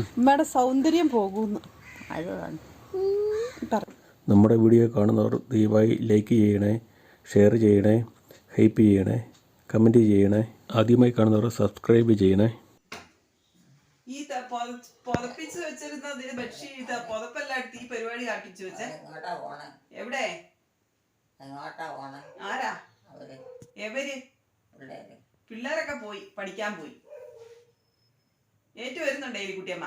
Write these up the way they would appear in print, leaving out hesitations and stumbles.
അമ്മയുടെ സൗന്ദര്യം പോകുന്നു. നമ്മുടെ വീഡിയോ കാണുന്നവർ ദയവായി ലൈക്ക് ചെയ്യണേ, ഷെയർ ചെയ്യണേ, ഹൈപ്പ് ചെയ്യണേ, കമൻറ്റ് ചെയ്യണേ. ആദ്യമായി കാണുന്നവർ സബ്സ്ക്രൈബ് ചെയ്യണേ. ഈ പുതപ്പിച്ച് വെച്ചിരുന്ന ബെഡ്ഷീറ്റ് പുതപ്പെല്ലാം എടുത്ത് ഈ പരിപാടി കാട്ടിച്ചു വെച്ചേ. എവിടെ ആരാ എവര്? പിള്ളേരൊക്കെ പോയി പഠിക്കാൻ പോയി. ഏറ്റു വരുന്നുണ്ടേ എലിക്കുട്ടിയമ്മ?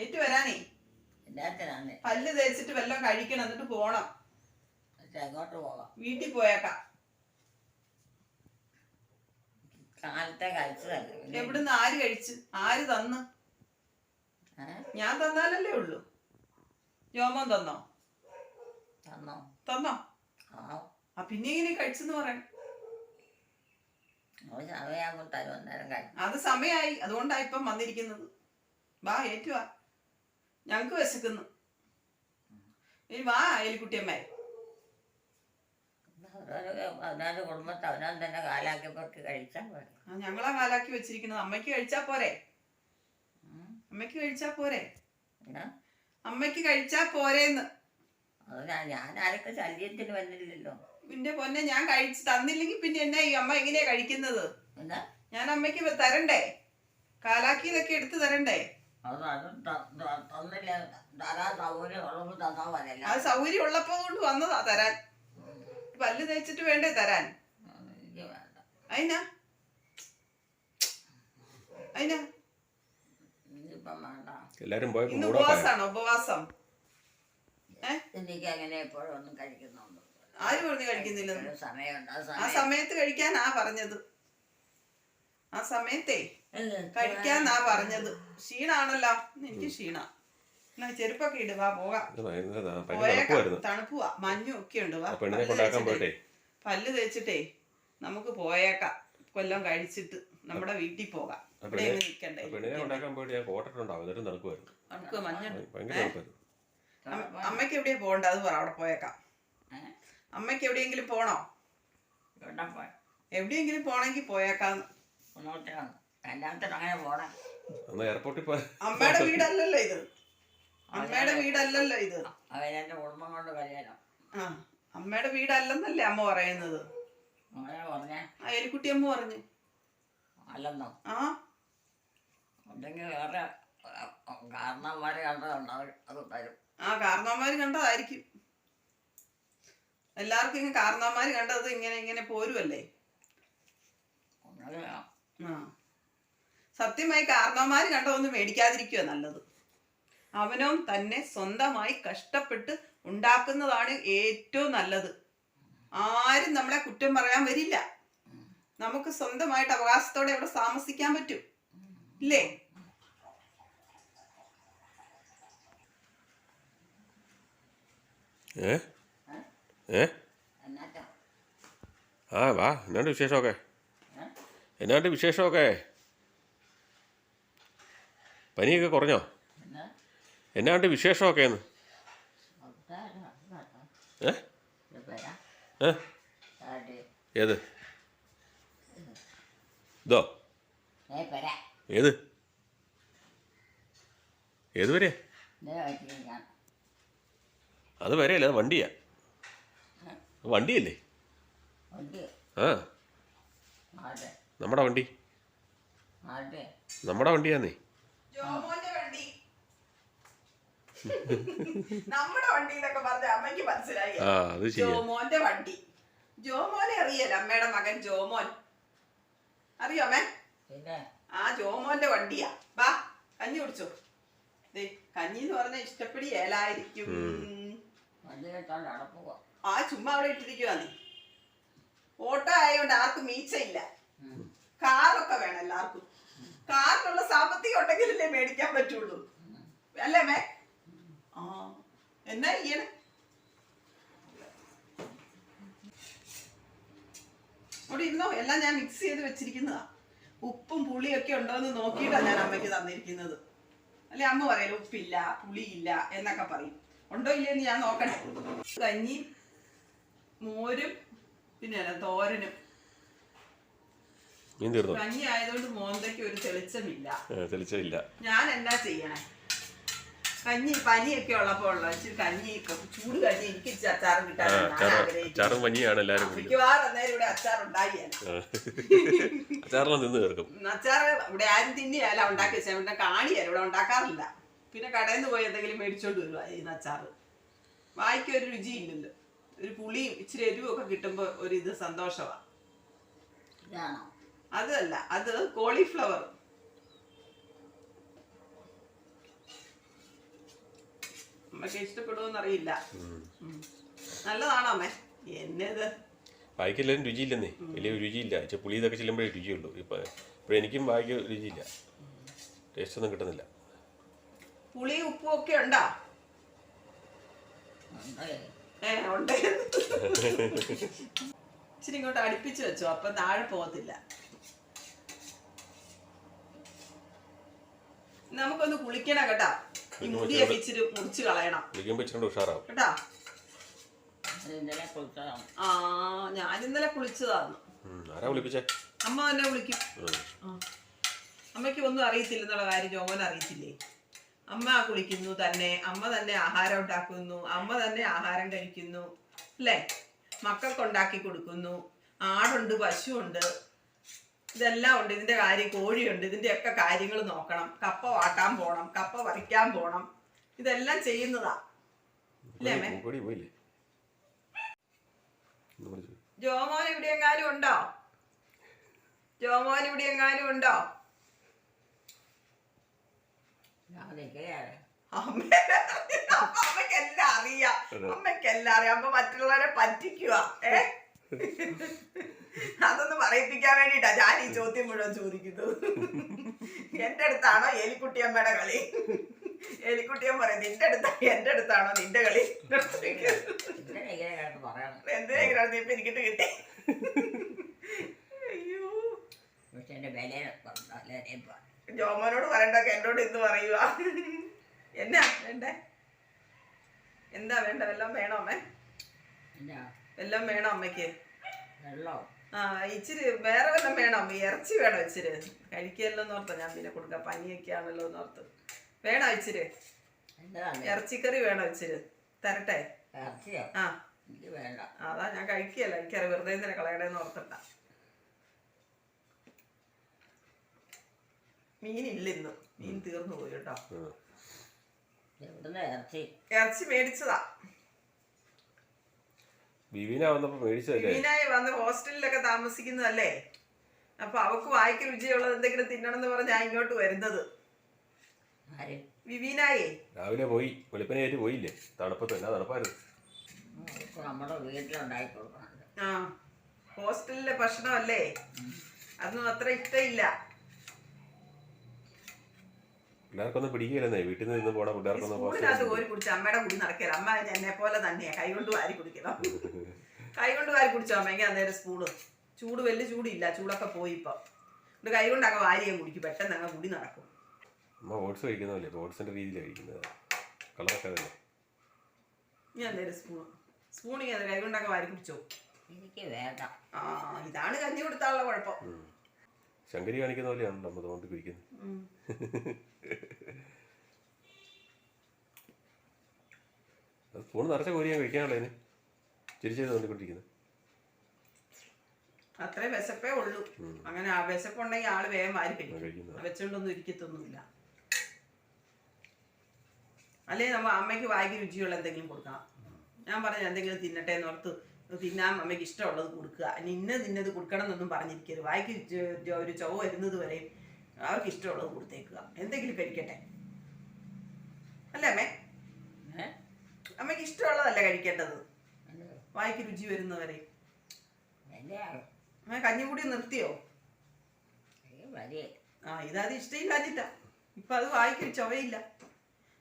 ഏറ്റു വരാനേ പല്ല് തേച്ചിട്ട് വല്ലതും കഴിക്കണം, എന്നിട്ട് പോണം. വീട്ടിൽ പോയേക്കാം. എവിടുന്ന് ആര് കഴിച്ച്? ആര് തന്ന്? ഞാൻ തന്നാലല്ലേ ഉള്ളു. ജോമോൻ തന്നോ? തന്നോ? പിന്നെ ഇങ്ങനെ കഴിച്ചെന്ന് പറയാൻ അത് സമയായി. അതുകൊണ്ടാ ഇപ്പം വന്നിരിക്കുന്നത്. വാ ഏറ്റുവാ, ഞങ്ങക്ക് വിശക്കുന്നു. ഇനി വാ എലിക്കുട്ടിയമ്മേ. ഞങ്ങളാ കാലാക്കി വെച്ചിരിക്കുന്നത്. അമ്മയ്ക്ക് കഴിച്ചാ പോരെ? അമ്മയ്ക്ക് കഴിച്ചാ പോരെ? അമ്മയ്ക്ക് കഴിച്ചാ പോരേന്ന്. ഞാൻ ആരൊക്കെ ശല്യത്തിന് വന്നില്ലല്ലോ. പിന്നെ പൊന്നെ, ഞാൻ കഴിച്ച് തന്നില്ലെങ്കിൽ പിന്നെ എന്നാ ഈ അമ്മ എങ്ങനെയാ കഴിക്കുന്നത്? ഞാൻ അമ്മയ്ക്ക് തരണ്ടേ? കാലാക്കിയതൊക്കെ എടുത്ത് തരണ്ടേ? അത് സൗകര്യം ഉള്ളപ്പോ കൊണ്ട് വന്നതാ തരാൻ. പല്ല് തേച്ചിട്ട് വേണ്ടേ തരാൻ? അതിനാ അതിനാ എല്ലാരും ഇന്ന് ഉപവാസാണോ? ഉപവാസം ആര് പറഞ്ഞു കഴിക്കുന്നില്ല? ആ സമയത്ത് കഴിക്കാനാ പറഞ്ഞത്. ആ സമയത്തേ കഴിക്കാന്നാ പറഞ്ഞത്. ക്ഷീണാണല്ലോ. എനിക്ക് ക്ഷീണ. എന്നാ ചെരുപ്പൊക്കെ ഇട്, വാ പോകാം. തണുപ്പുവാ, മഞ്ഞും ഒക്കെ ഉണ്ട്. വാ പല്ല് തേച്ചിട്ടേ നമുക്ക് പോയേക്കാം. കൊല്ലം കഴിച്ചിട്ട് നമ്മുടെ വീട്ടിൽ പോകാം. ഇവിടെ നിൽക്കണ്ടേ? അമ്മയ്ക്ക് എവിടെയാ പോകണ്ട? അത് പറ, അവിടെ പോയേക്കാം. അമ്മയ്ക്ക് എവിടെയെങ്കിലും പോണോ? എവിടെയെങ്കിലും പോണെങ്കി പോയേക്കാന്ന്. അമ്മയുടെ വീടല്ലല്ലോ ഇത്. അമ്മയുടെ വീടല്ലല്ലോ ഇത്. ആ, അമ്മയുടെ വീടല്ലെന്നല്ലേ അമ്മ പറയുന്നത്? എലിക്കുട്ടി അമ്മ പറഞ്ഞു. ആ, കാരണവന്മാര് കണ്ടതായിരിക്കും. എല്ലാവർക്കും ഇങ്ങനെ കാരണവന്മാര് കണ്ടത് ഇങ്ങനെ ഇങ്ങനെ പോരുമല്ലേ? ആ, സത്യമായി കാരണവന്മാര് കണ്ടതൊന്നും മേടിക്കാതിരിക്കുക നല്ലത്. അവനോ തന്നെ സ്വന്തമായി കഷ്ടപ്പെട്ട് ഉണ്ടാക്കുന്നതാണ് ഏറ്റവും നല്ലത്. ആരും നമ്മളെ കുറ്റം പറയാൻ വരില്ല. നമുക്ക് സ്വന്തമായിട്ട് അവകാശത്തോടെ ഇവിടെ താമസിക്കാൻ പറ്റും, ഇല്ലേ? ആ വാ, എന്നാണ്ട് വിശേഷമൊക്കെ? എന്നാണ്ട് വിശേഷമൊക്കെ? പനിയൊക്കെ കുറഞ്ഞോ? എന്നാണ്ട് വിശേഷമൊക്കെ എന്ന്? ഏത് ഇതോ? ഏത് ഏത് വരെ? അത് വരെയല്ലേ, അത് വണ്ടിയാ. വണ്ടിയല്ലേ? ആ, നമ്മുടെ വണ്ടി. നമ്മുടെ വണ്ടിയാന്നേ. നമ്മുടെ വണ്ടി എന്നൊക്കെ പറഞ്ഞ അമ്മയ്ക്ക് മനസ്സിലായി. ആ, അത് ശരിയാ. ജോമോന്റെ വണ്ടി. ജോമോനെ അറിയല്ല? അമ്മയുടെ മകൻ ജോമോൻ അറിയോ അമ്മേ? ആ, ജോമോന്റെ വണ്ടിയാ. വാ, കഞ്ഞി കുടിച്ചോ. കഞ്ഞി എന്ന് പറഞ്ഞാൽ ഇഷ്ടപ്പെടിയേലായിരിക്കും. ആ, ചുമ്മാ അവിടെ ഇട്ടിരിക്കുവാ. നീ ഓട്ടോ ആയതുകൊണ്ട് ആർക്കും മീച്ചയില്ല. കാറൊക്കെ വേണം എല്ലാവർക്കും. കാറിനുള്ള സാമ്പത്തികം ഉണ്ടെങ്കിലല്ലേ മേടിക്കാൻ പറ്റുള്ളൂ, അല്ലേ അമ്മേ? ആ, എന്നാ ചെയ്യണേ? അവിടെ ഇരുന്നോ. എല്ലാം ഞാൻ മിക്സ് ചെയ്ത് വെച്ചിരിക്കുന്നതാ. ഉപ്പും പുളിയൊക്കെ ഉണ്ടോന്ന് നോക്കിയിട്ടാണ് ഞാൻ അമ്മയ്ക്ക് തന്നിരിക്കുന്നത്. അല്ലെ അമ്മ പറയല്ലോ ഉപ്പില്ല പുളിയില്ല എന്നൊക്കെ പറയും. ഉണ്ടോ ഇല്ലെന്ന് ഞാൻ നോക്കട്ടെ. കഞ്ഞി, മോരും, പിന്നെ തോരനും. മീൻ തീർന്നു. കഞ്ഞി ആയതുകൊണ്ട് മോന്തയ്ക്ക് ഒരു തെളിച്ചമില്ല. തെളിച്ചില്ല. ഞാൻ എന്നാ ചെയ്യണേ? കഞ്ഞി പനിയൊക്കെ ഉള്ളപ്പോ ഇച്ചിരി കഞ്ഞി, ചൂട് കഞ്ഞി എനിക്ക് ഇച്ചിരി അച്ചാറും അച്ചാറും പനിയാണ് എല്ലാരും മിക്കവാറും അന്നേരം ഇവിടെ അച്ചാർ ഉണ്ടാക്കിയാൽ അച്ചാറെല്ലാം തിന്ന് തീർക്കും. അച്ചാർ ഇവിടെ ആരും തിന്നിയല്ല ഉണ്ടാക്കി വെച്ചാൽ പിന്നെ കാണിയല്ല ഇവിടെ ഉണ്ടാക്കാറില്ല. പിന്നെ കടയിൽ നിന്ന് പോയി എന്തെങ്കിലും മേടിച്ചോണ്ട് വരുവാ ചെയ്യുന്ന അച്ചാറ്. വായിക്ക് ഒരു രുചിയില്ലല്ലോ. ഒരു പുളിയും ഇച്ചിരി എരിവും ഒക്കെ കിട്ടുമ്പോ ഒരു ഇത് സന്തോഷമാണ്. അതല്ല, അത് കോളിഫ്ലവർ. അമ്മക്ക് ഇഷ്ടപ്പെടുവോന്ന് അറിയില്ല. നല്ലതാണോ അമ്മേ? എന്നത് വായിക്കെല്ലാവരും രുചിയില്ലെന്നേ, വലിയ രുചിയില്ല. പുളി ഇതൊക്കെ ചെല്ലുമ്പോഴേ രുചിയുള്ളൂ. ഇപ്പൊ എനിക്കും വായിക്ക് രുചിയില്ല, ടേസ്റ്റ് ഒന്നും കിട്ടുന്നില്ല. പുളി ഉപ്പും ഒക്കെ ഉണ്ടോ? ഉണ്ട്. ഇച്ചിരി ഇങ്ങോട്ട് അടുപ്പിച്ച് വെച്ചോ, അപ്പൊ താഴെ പോകത്തില്ല. നമുക്കൊന്ന് കുളിക്കണം കേട്ടാ. ഈ മുടിയൊക്കെ ഇച്ചിരി മുറിച്ച് കളയണം കേട്ടാ. ഞാൻ ഇന്നലെ കുളിച്ചതാന്ന്. അമ്മ തന്നെ കുളിക്കും. അമ്മയ്ക്ക് ഒന്നും അറിയത്തില്ലെന്നുള്ള കാര്യം ജോമോൻ അറിയത്തില്ലേ? അമ്മ കുളിക്കുന്നു തന്നെ, അമ്മ തന്നെ ആഹാരം ഉണ്ടാക്കുന്നു, അമ്മ തന്നെ ആഹാരം കഴിക്കുന്നു അല്ലേ? മക്കൾക്ക് ഉണ്ടാക്കി കൊടുക്കുന്നു. ആടുണ്ട്, പശുവുണ്ട്, ഇതെല്ലാം ഉണ്ട്. ഇതിന്റെ കാര്യം, കോഴിയുണ്ട്, ഇതിന്റെ ഒക്കെ കാര്യങ്ങൾ നോക്കണം. കപ്പ വാട്ടാൻ പോണം, കപ്പ പറിക്കാൻ പോണം, ഇതെല്ലാം ചെയ്യുന്നതാ അല്ലേ അമ്മേ? ജോമോൻ ഇവിടെ എങ്ങാനും ഉണ്ടോ? ജോമോൻ ഇവിടെ എങ്ങാനും ഉണ്ടോ? അമ്മക്കെല്ലാം അറിയാം, അമ്മക്കെല്ലാം അറിയാം. അമ്മ മറ്റുള്ളവരെ പറ്റിക്കുക. അതൊന്ന് പറയിപ്പിക്കാൻ വേണ്ടിട്ടാ ഞാൻ ഈ ചോദ്യം മുഴുവൻ ചോദിക്കുന്നത്. എന്റെ അടുത്താണോ എലിക്കുട്ടിയമ്മയുടെ കളി? എലിക്കുട്ടിയമ്മ പറയും എന്റെ അടുത്താണോ നിന്റെ കളി? എന്തിനാ ഇപ്പൊ എനിക്കിട്ട് കിട്ടി? അയ്യോ, ജോമോനോട് പറയണ്ടൊക്കെ എന്നോട് ഇന്ന് പറയുക. എന്നാ വേണ്ടേ? എന്താ വേണ്ട? വെള്ളം വേണോ അമ്മേ? വെള്ളം വേണോ അമ്മയ്ക്ക്? ഇച്ചിരി വേറെ വല്ലതും വേണോ? ഇറച്ചി വേണോ? ഇച്ചിരി കഴിക്കല്ലോ എന്നോർത്ത ഞാൻ പിന്നെ കൊടുക്കാം. പനിയൊക്കെ ആണല്ലോ എന്നോർത്ത്. വേണോ ഇച്ചിരി ഇറച്ചിക്കറി? വേണോ ഇച്ചിരി? തരട്ടെ? ആ അതാ ഞാൻ കഴിക്കല്ല, എനിക്കറിയാം. വെറുതെ തന്നെ കളയണേന്ന് ഓർത്തണ്ട. മീനില്ല ഇന്ന്, മീൻ തീർന്നു പോയി കേട്ടോ. ഇറച്ചി മേടിച്ചതാ. വിവീനായി വന്ന് ഹോസ്റ്റലിലൊക്കെ താമസിക്കുന്നതല്ലേ, അപ്പൊ അവക്ക് വായിക്ക് രുചിയുള്ളത് എന്തെങ്കിലും തിന്നണം എന്ന് പറഞ്ഞാ ഇങ്ങോട്ട് വരുന്നത്. വിവീനായേ രാവിലെ പോയി, വെളുപ്പിനായിട്ട് പോയില്ലേ? തണുപ്പത്ത് എന്നാ തണുപ്പായിരുന്നു. ആ ഹോസ്റ്റലിലെ ഭക്ഷണമല്ലേ, അതൊന്നും അത്ര ഇഷ്ടമില്ല. പിള്ളേർക്കൊന്നും പിടിക്കില്ലെന്നേ, വീട്ടിൽ നിന്ന് പോണ പിള്ളേർക്കൊന്നും. സ്കൂളിനകത്ത് കോരി കുടിച്ച അമ്മയുടെ കുടി നടക്കില്ല. അമ്മ എന്നെ പോലെ തന്നെയാ, കൈകൊണ്ട് വാരി കുടിക്കണം. കൈകൊണ്ട് വാരി കുടിച്ചോ അമ്മയ്ക്ക് അന്നേരം സ്കൂള് ചൂട്, വലിയ ചൂടില്ല, ചൂടൊക്കെ പോയി ഇപ്പൊ. ഇവിടെ കൈകൊണ്ട് അങ്ങ് വാരിയും കുടിക്കും, പെട്ടെന്ന് അങ്ങ് കുടി നടക്കും. അമ്മ ഓട്സ് കഴിക്കുന്നതല്ലേ, ഓട്സിന്റെ രീതിയിലാണ് കഴിക്കുന്നത്, കളറൊക്കെ തന്നെ. ഞാൻ അന്നേരം സ്പൂണിങ് അത് കൈകൊണ്ടൊക്കെ വാരി കുടിച്ചോ? എനിക്ക് വേണ്ട. ആ ഇതാണ് കഞ്ഞി കൊടുത്താനുള്ള കുഴപ്പം. ശങ്കരി കാണിക്കുന്ന പോലെയാണല്ലോ അമ്മ തോണ്ടി കുടിക്കുന്നത്. സ്പൂൺ നിറച്ച കോരിയാൻ കഴിക്കാനുള്ളതിന് ചിരിച്ചത് തോണ്ടിക്കൊണ്ടിരിക്കുന്നത്. അത്രേ വിശപ്പേ ഉള്ളൂ. അങ്ങനെ ആ വിശപ്പുണ്ടെങ്കിൽ ആള് വേഗം വാരി കഴിക്കും, വെച്ചോണ്ടൊന്നും ഇരിക്കത്തൊന്നുമില്ല. അല്ലേ നമ്മ അമ്മയ്ക്ക് വായിക്ക് രുചിയുള്ള എന്തെങ്കിലും കൊടുക്കണം. ഞാൻ പറഞ്ഞു എന്തെങ്കിലും തിന്നട്ടെ എന്നോർത്ത് തിന്നാൻ അമ്മയ്ക്ക് ഇഷ്ടമുള്ളത് കൊടുക്കുക. ഇന്നത് കൊടുക്കണം എന്നൊന്നും പറഞ്ഞിരിക്കരുത്. വായിക്ക് ഒരു ചൊവ്വ വരുന്നത് വരെയും അവർക്ക് ഇഷ്ടമുള്ളത് കൊടുത്തേക്കുക. എന്തെങ്കിലും കഴിക്കട്ടെ അല്ലേ അമ്മേ? അമ്മയ്ക്ക് ഇഷ്ടമുള്ളതല്ലേ കഴിക്കേണ്ടത്, വായിക്ക് രുചി വരുന്നവരെ. അമ്മ കഞ്ഞിക്കൂടി നിർത്തിയോ? ഇതാത് ഇഷ്ടമില്ലാഞ്ഞിട്ടാ. ഇപ്പൊ അത് വായിക്ക് ചൊവയില്ല.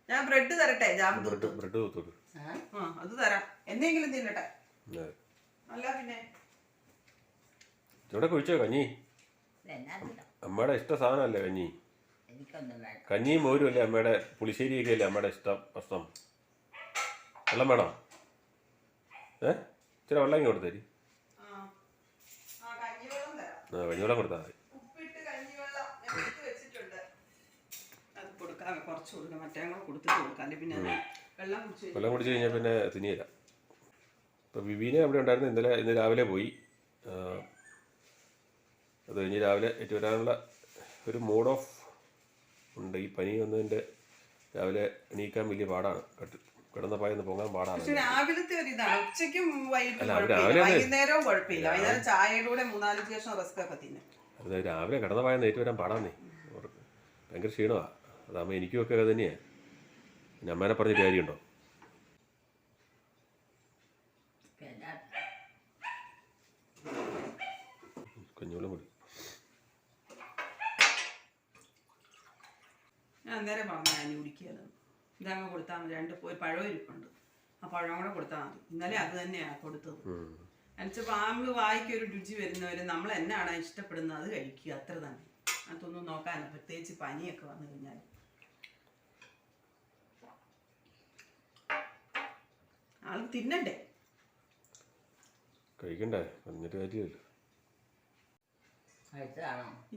ഞാൻ ബ്രെഡ് തരട്ടെ? അത് തരാം, എന്തെങ്കിലും തിന്നട്ടെ. അല്ല പിന്നെ ഇവിടെ കുഴിച്ചോ കഞ്ഞി? അമ്മയുടെ ഇഷ്ട സാധനമല്ലേ കഞ്ഞി? കഞ്ഞിയും മോരും അല്ലേ അമ്മയുടെ? പുളിശ്ശേരിയൊക്കെ അല്ലേ അമ്മയുടെ ഇഷ്ടം ഭക്ഷണം? വെള്ളം വേണോ? ഇച്ചിരി വെള്ളം ഇങ്ങോട്ട് തരി. കഞ്ഞിവെള്ളം കൊടുത്താൽ മതി. കുറച്ച് കൊടുക്കാം, മറ്റേ കൂടെ കൊടുത്തിട്ട് കൊടുക്കാം. അല്ലെങ്കിൽ പിന്നെ വെള്ളം കുടിച്ച് കഴിഞ്ഞാൽ പിന്നെ തിന്നിയില്ല. ഇപ്പോൾ വിവീനെ അവിടെ ഉണ്ടായിരുന്നു. ഇന്ന് രാവിലെ പോയി. അത് കഴിഞ്ഞ് രാവിലെ ഏറ്റു വരാനുള്ള ഒരു മൂഡ് ഓഫ് ഉണ്ട്. ഈ പനി വന്നതിൻ്റെ രാവിലെ എണീക്കാൻ വലിയ പാടാണ്. കിടന്ന പായൊന്ന് പൊങ്ങാൻ പാടാണ്. രാവിലത്തെ ഒരു ഇതാണ്. ഉച്ചയ്ക്കും വൈകുന്നേരവും കുഴപ്പമില്ല. വൈകുന്നേരം ചായയുടെ കൂടെ 3-4 ശേഷം റസ്ക് ഒക്കെ തിന്നും. അത് രാവിലെ കിടന്ന പായൊന്ന് ഏറ്റു വരാൻ പാടാന്നേ. ഭയങ്കര ക്ഷീണമാണ്. അതാകുമ്പോൾ എനിക്കും ഒക്കെ തന്നെയാണ്. പിന്നെ അമ്മേനെ പറഞ്ഞിട്ട് കാര്യമുണ്ടോ? കഞ്ഞിവെള്ളം കൂടി ഞാൻ അന്നേരം പറഞ്ഞു ഞാൻ കുടിക്കുകയെന്ന്. ഇതങ്ങ് കൊടുത്താൽ മതി. ഒരു പഴം ഇരിപ്പുണ്ട്, ആ പഴം കൂടെ കൊടുത്താൽ മതി. ഇന്നലെ അത് തന്നെയാണ് കൊടുത്തത്. എന്നുവെച്ചപ്പോൾ നമ്മൾ വായിക്ക് ഒരു രുചി വരുന്നവർ നമ്മൾ എന്നാണ് ഇഷ്ടപ്പെടുന്നത് അത് കഴിക്കുക, അത്ര തന്നെ. അതൊന്നും നോക്കാനില്ല, പ്രത്യേകിച്ച് പനിയൊക്കെ വന്നു കഴിഞ്ഞാൽ. ആൾ തിന്നണ്ടേ? കഴിക്കണ്ടേ? പറഞ്ഞിട്ട് കാര്യമില്ല.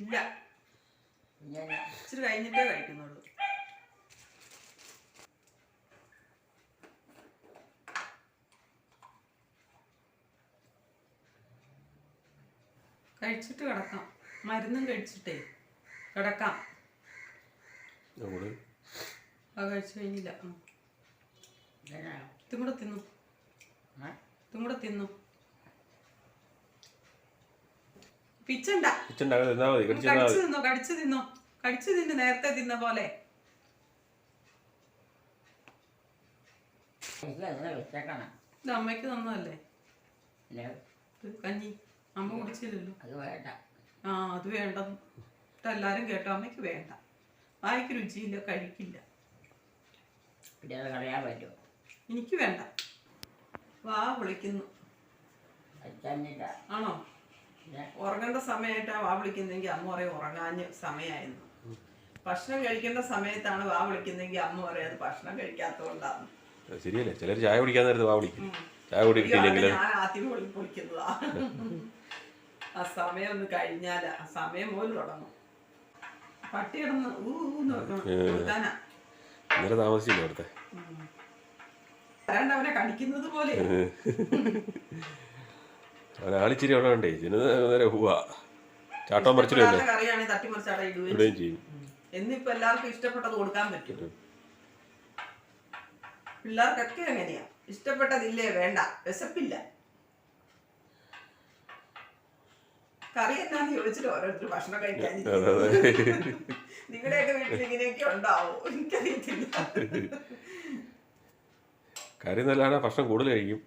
ഇല്ല, ഇച്ചിരി കഴിഞ്ഞിട്ടേ കഴിക്കുന്നുള്ളൂ. കഴിച്ചിട്ട് കിടക്കാം. മരുന്നും കഴിച്ചിട്ടേ കിടക്കാം. അത് കഴിച്ചു കഴിഞ്ഞില്ല. ഇതും കൂടെ തിന്നു, ഇതും കൂടെ തിന്നു. പിച്ചണ്ട, കടിച്ചു തിന്നു നേരത്തെ തിന്ന പോലെ. ഇത് അമ്മയ്ക്ക് തന്നതല്ലേ കഞ്ഞി? അമ്മ കുടിച്ചില്ലല്ലോ. ആ, അത് വേണ്ട. എല്ലാരും കേട്ടോ, അമ്മയ്ക്ക് വേണ്ട. വായിക്ക് രുചിയില്ല, കഴിക്കില്ല. എനിക്ക് വേണ്ട. വാ വിളിക്കുന്നു. ആണോ? ഉറങ്ങേണ്ട സമയമായിട്ടാ വാ വിളിക്കുന്നെങ്കിൽ അമ്മ പറയും ഉറങ്ങാഞ്ഞ് സമയമായിരുന്നു. ഭക്ഷണം കഴിക്കേണ്ട സമയത്താണ് വാ വിളിക്കുന്നെങ്കിൽ അമ്മ പറയും അത് ഭക്ഷണം കഴിക്കാത്തതുകൊണ്ടാണ്. ശരിയല്ലേ? ചിലർ ചായ കുടിക്കാൻ നേരത്ത് വാ വിളിക്കും. ചായ കുടിക്കില്ലെങ്കിൽ ഞാൻ ആദ്യം വിളിക്കുന്നതാ. ആ സമയം ഒന്ന് കഴിഞ്ഞാല് ആ സമയം പോലും തുടങ്ങും. പട്ടി കിടന്ന് കൊടുക്കാനാ. ഇന്നലെ താമസിച്ചില്ല അവിടുത്തെ. അവനെ കടിക്കുന്നത് പോലെ. ആളിച്ചിരി അവിടെ ഉണ്ടേ. പോവാ ചാട്ടം പറിച്ചില്ലേ കറിയാണെങ്കിൽ തട്ടിമറിച്ചാടെ ഇടുകയും ചെയ്യും. എന്നിപ്പോ എല്ലാവർക്കും ഇഷ്ടപ്പെട്ടത് കൊടുക്കാൻ പറ്റും. പിള്ളേർക്കൊക്കെ എങ്ങനെയാ? ഇഷ്ടപ്പെട്ടതില്ലേ വേണ്ട, വിശപ്പില്ല. കറി എന്നാന്ന് ചോദിച്ചിട്ട് ഓരോരുത്തർ ഭക്ഷണം കഴിക്കാൻ. നിങ്ങളുടെയൊക്കെ വീട്ടിൽ ഇങ്ങനെയൊക്കെ ഉണ്ടാവോ? എനിക്കറിയത്തില്ല. കറി നല്ലതാണ്. ഭക്ഷണം കൂടുതൽ കഴിക്കും.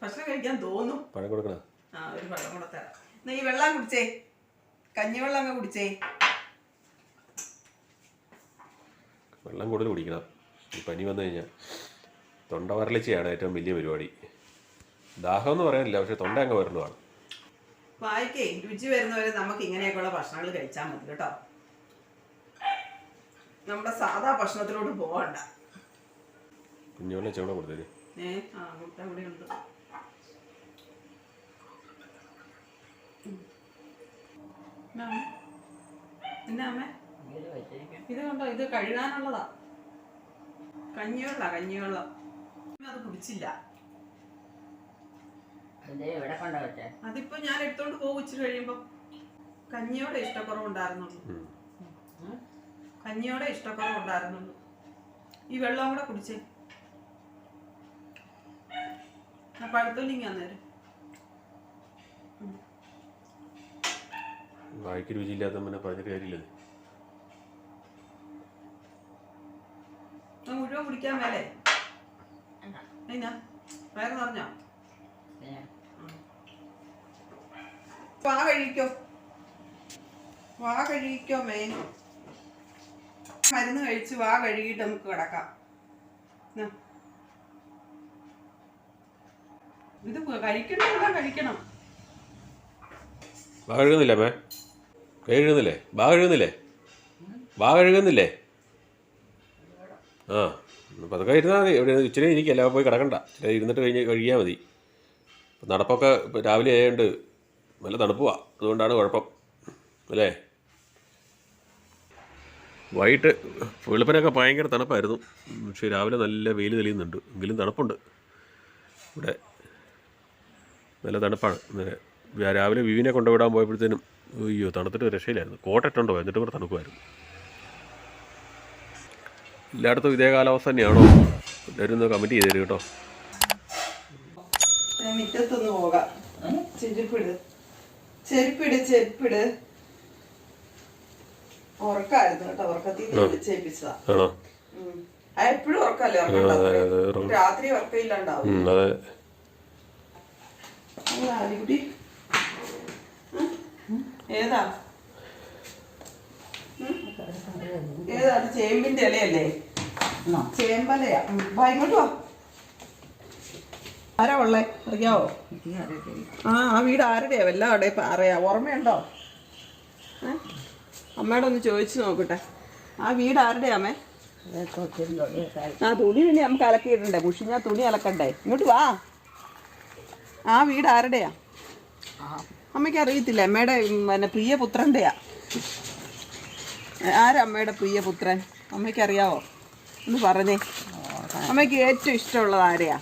ഭക്ഷണം കഴിക്കാൻ തോന്നും. പഴം കൊടുക്കണം. ആ, ഒരു പഴം കൂടെ തരാം. എന്നാ ഈ വെള്ളം കുടിച്ചേ, കഞ്ഞിവെള്ളം അങ്ങ് കുടിച്ചേ. വെള്ളം കൂടുതൽ കുടിക്കണം. ഈ പനി വന്നു കഴിഞ്ഞാൽ തൊണ്ട വരളിച്ചയാണ് ഏറ്റവും വലിയ പരിപാടി. ദാഹം എന്ന് പറയാനില്ല, പക്ഷെ തൊണ്ട അങ്ങ് വരണ്ടതാണ്. വായിക്കേ രുചി വരുന്നവരെ നമുക്ക് ഇങ്ങനെയൊക്കെയുള്ള ഭക്ഷണങ്ങൾ കഴിച്ചാൽ മതി കേട്ടോ. നമ്മുടെ സാധാ ഭക്ഷണത്തിലോട്ട് പോകണ്ട. കുഞ്ഞുവെള്ളം ചെവിടെ കൊടുത്തേ. കൊടുത്താൽ ഇവിടെ ഉണ്ട്. എന്നാ അമ്മ ഇത് കണ്ടോ? ഇത് കഴുകാനുള്ളതാ. കഞ്ഞിവെള്ളം. അത് കുടിച്ചില്ല. അതിപ്പോ ഞാൻ എടുത്തോണ്ട് പോകും ഇച്ചിരി കഴിയുമ്പോ. കഞ്ഞിയോടെ ഇഷ്ടക്കുറവുണ്ടായിരുന്നുള്ളൂ. ഈ വെള്ളം കൂടെ കുടിച്ചേ. പഴുത്തോലിങ്ങ അന്നേരം വായിക്ക് രുചിയില്ലാത്ത പറഞ്ഞിട്ട് കാര്യമില്ല. മുഴുവൻ കുടിക്കാൻ മേലെ വയറ് നിറഞ്ഞോ? വാ കഴുകിക്കോ മേ. മരുന്ന് കഴിച്ച് വാ കഴുകിയിട്ട് നമുക്ക് കിടക്കാം. ഇത് കഴിക്കണമെല്ലാം കഴിക്കണം. വാ കഴുകുന്നില്ലേ മേ? കഴുകുന്നില്ലേ? വാ കഴുകുന്നില്ലേ? ആ, പതുക്കെ ഇരുന്നാൽ മതി. ഇവിടെ ഇച്ചിരി ഇരിക്കല്ല, പോയി കിടക്കണ്ട. ഇച്ചിരി ഇരുന്നിട്ട് കഴിയാൽ മതി. നടപ്പൊക്കെ രാവിലെ ആയതുകൊണ്ട് നല്ല തണുപ്പുവാ, അതുകൊണ്ടാണ് കുഴപ്പം അല്ലേ? വൈകിട്ട് വെളുപ്പിനൊക്കെ ഭയങ്കര തണുപ്പായിരുന്നു. പക്ഷേ രാവിലെ നല്ല വെയിൽ തെളിയുന്നുണ്ട്. എങ്കിലും തണുപ്പുണ്ട് ഇവിടെ, നല്ല തണുപ്പാണ്. ഇന്നലെ രാവിലെ വിവിനെ കൊണ്ടുവിടാൻ പോയപ്പോഴത്തേനും അയ്യോ തണുത്തിട്ട് രക്ഷയിലായിരുന്നു. കോട്ടിട്ടുണ്ടോ എന്നിട്ട് ഇവിടെ തണുക്കുമായിരുന്നു. എല്ലായിടത്തും ഇതേ കാലാവസ്ഥ തന്നെയാണോ? എല്ലാവരും ഒന്ന് കമൻറ്റ് ചെയ്ത് തരും കേട്ടോ. മുറ്റത്തൊന്ന് പോകാം. ചെരുപ്പിട് ഉറക്കായിരുന്നു കേട്ടോ. ഉറക്കത്തിൽ വിളിച്ചേപ്പിച്ചതാ. എപ്പോഴും ഉറക്കല്ലേ? ഉറക്കം രാത്രി ഉറക്കമില്ലാണ്ടാവും. ഏതാ ഏതാണ്? ചേമ്പിന്റെ ഇലയല്ലേ? ചേമ്പലയാ. ഇങ്ങോട്ട് വാ. ആരാ ഉള്ളേ അറിയാവോ? ആ വീട് ആരുടെയാ? വല്ല അവിടെ അറിയാം, ഓർമ്മയുണ്ടോ? അമ്മയോട് ഒന്ന് ചോദിച്ചു നോക്കട്ടെ. ആ വീട് ആരുടെയാ അമ്മേ? ആ തുണി പിന്നെ നമുക്ക് അലക്കിയിടണ്ടേ? മുഷിഞ്ഞാ തുണി അലക്കണ്ടേ? ഇങ്ങോട്ട് വാ. ആ വീട് ആരുടെയാ? അമ്മയ്ക്ക് അറിയത്തില്ല. അമ്മയുടെ പിന്നെ പ്രിയപുത്രൻ്റെയാ. ആരാ അമ്മയുടെ പ്രിയപുത്രൻ? അമ്മയ്ക്ക് അറിയാവോ? ഒന്ന് പറഞ്ഞേ. അമ്മയ്ക്ക് ഏറ്റവും ഇഷ്ടമുള്ളത് ആരെയാ?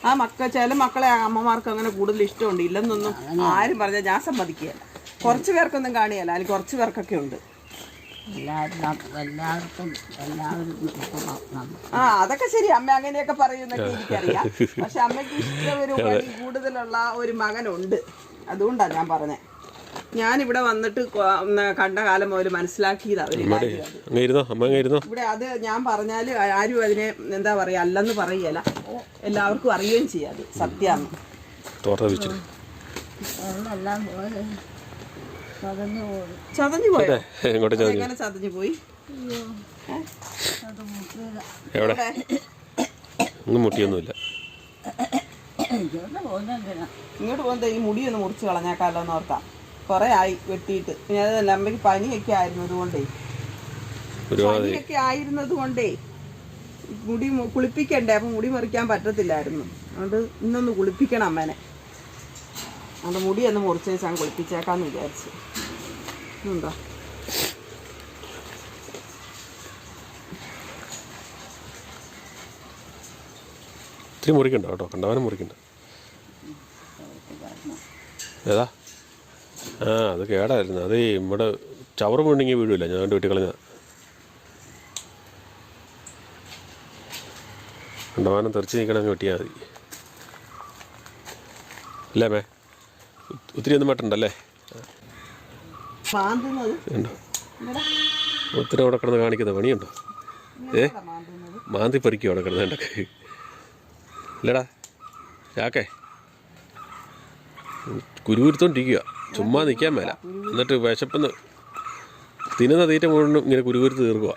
ആ ചില മക്കളെ അമ്മമാർക്ക് അങ്ങനെ കൂടുതൽ ഇഷ്ടമുണ്ട്. ഇല്ലെന്നൊന്നും ആരും പറഞ്ഞാൽ ഞാൻ സമ്മതിക്കുകയല്ല. കുറച്ച് പേർക്കൊന്നും കാണിയല്ല, അല്ലെങ്കിൽ കുറച്ച് പേർക്കൊക്കെ ഉണ്ട്. ആ അതൊക്കെ ശരി. അമ്മ അങ്ങനെയൊക്കെ പറയുന്നൊക്കെ എനിക്കറിയാം. പക്ഷെ അമ്മയ്ക്ക് ഇഷ്ടം ഒരു കൂടുതലുള്ള ഒരു മകനുണ്ട്. അതുകൊണ്ടാണ് ഞാൻ പറഞ്ഞത്. ഞാനിവിടെ വന്നിട്ട് കണ്ട കാലം മുതൽ മനസ്സിലാക്കിയതാ ഇവിടെ. അത് ഞാൻ പറഞ്ഞാല് ആരും അതിനെ എന്താ പറയാ അല്ലെന്ന് പറയല. എല്ലാവർക്കും അറിയുകയും ചെയ്യാം അത് സത്യമാണ്. ചതഞ്ഞു പോയോ? എങ്ങനെ ചതഞ്ഞു പോയി? മുട്ടിയൊന്നുമില്ല. ഇങ്ങോട്ട് പോകുന്നത് ഈ മുടിയൊന്ന് മുറിച്ച് കളഞ്ഞേക്കാലോ എന്ന് ഓർത്താ. കുറെ ആയി വെട്ടിയിട്ട്. പിന്നെ അതല്ല അമ്മയ്ക്ക് പനിയൊക്കെ ആയിരുന്നത് കൊണ്ടേ മുടി കുളിപ്പിക്കണ്ടേ. അപ്പം മുടി മുറിക്കാൻ പറ്റത്തില്ലായിരുന്നു. അതുകൊണ്ട് ഇന്നൊന്ന് കുളിപ്പിക്കണം അമ്മേനെ. അതുകൊണ്ട് മുടിയൊന്ന് മുറിച്ച് വെച്ചാൽ കുളിപ്പിച്ചേക്കാന്ന് വിചാരിച്ചു. ഉണ്ടോ? ഇത്തിരി മുറിക്കണ്ട കേട്ടോ, കണ്ടവാനും മുറിക്കണ്ട. ഏതാ? ആ അത് കേടായിരുന്നു. അത് ഇവിടെ ചവറ് വീണെങ്കിൽ വീഴില്ല. ഞാൻ വെട്ടി കളഞ്ഞ. കണ്ടവാനം തെറിച്ച് നിൽക്കണമെങ്കിൽ വെട്ടിയാൽ മതി അല്ലേ മേ? ഒത്തിരി ഒന്നും വെട്ടണ്ടല്ലേ? ഉണ്ടോ? ഒത്തിരി അവിടെ കിടന്ന് കാണിക്കുന്ന പണിയുണ്ടോ? മാന്തി പറിക്കും അവിടെ കിടന്ന് കണ്ടൊക്കെ ഇല്ലടാ. ചാക്കേ കുരുകുരുത്തോണ്ടിരിക്കുക. ചുമ്മാ നിൽക്കാൻ മേല. എന്നിട്ട് വിശപ്പെന്ന് തിന്നുന്ന തീറ്റ മുഴുവൻ ഇങ്ങനെ കുരുകുരുത്ത് തീർക്കുക.